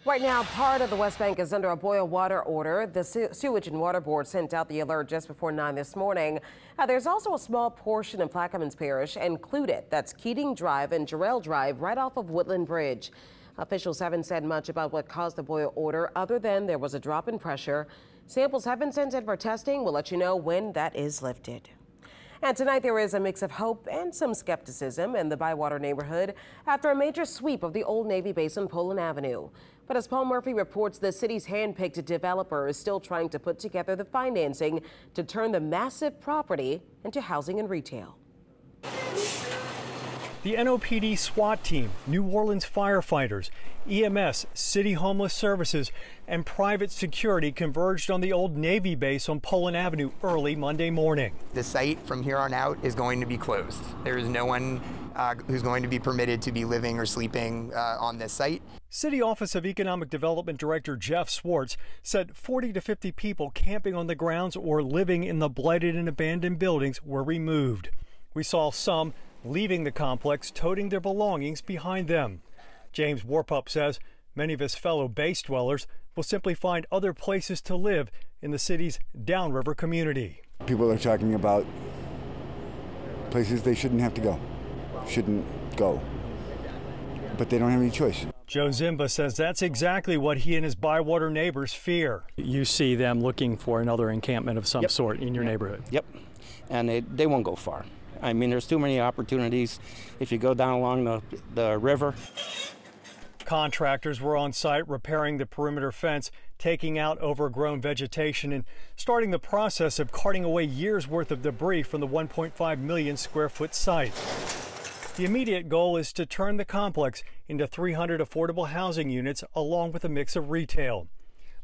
Right now, part of the West Bank is under a boil water order. The Sewage and Water Board sent out the alert just before 9 this morning. There's also a small portion of Plaquemines Parish included. That's Keating Drive and Jarrell Drive right off of Woodland Bridge. Officials haven't said much about what caused the boil order other than there was a drop in pressure. Samples have been sent in for testing. We'll let you know when that is lifted. And tonight there is a mix of hope and some skepticism in the Bywater neighborhood after a major sweep of the old Navy base on Poland Avenue. But as Paul Murphy reports, the city's hand-picked developer is still trying to put together the financing to turn the massive property into housing and retail. The NOPD SWAT team, New Orleans firefighters, EMS, City Homeless Services, and private security converged on the old Navy base on Poland Avenue early Monday morning. The site from here on out is going to be closed. There is no one who's going to be permitted to be living or sleeping on this site. City Office of Economic Development Director Jeff Schwartz said 40 to 50 people camping on the grounds or living in the blighted and abandoned buildings were removed. We saw some leaving the complex, toting their belongings behind them. James Warpup says many of his fellow base dwellers will simply find other places to live in the city's downriver community. People are talking about places they shouldn't have to go, but they don't have any choice. Joe Zimba says that's exactly what he and his Bywater neighbors fear. You see them looking for another encampment of some sort in your neighborhood. Yep, and they won't go far. I mean, there's too many opportunities if you go down along the river. Contractors were on site repairing the perimeter fence, taking out overgrown vegetation, and starting the process of carting away years' worth of debris from the 1.5 million square foot site. The immediate goal is to turn the complex into 300 affordable housing units along with a mix of retail.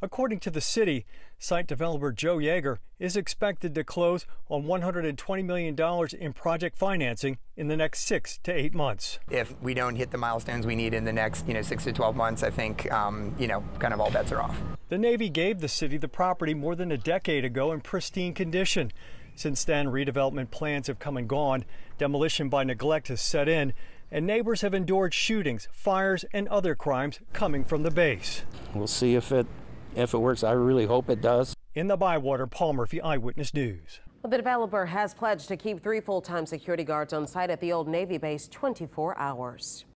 According to the city, site developer Joe Yeager is expected to close on $120 million in project financing in the next 6 to 8 months. If we don't hit the milestones we need in the next 6 to 12 months, I think kind of all bets are off. The Navy gave the city the property more than a decade ago in pristine condition. Since then, redevelopment plans have come and gone, demolition by neglect has set in, and neighbors have endured shootings, fires, and other crimes coming from the base. We'll see if it works. I really hope it does. In the Bywater, Paul Murphy, Eyewitness News. Well, the developer has pledged to keep 3 full-time security guards on site at the old Navy base 24 hours.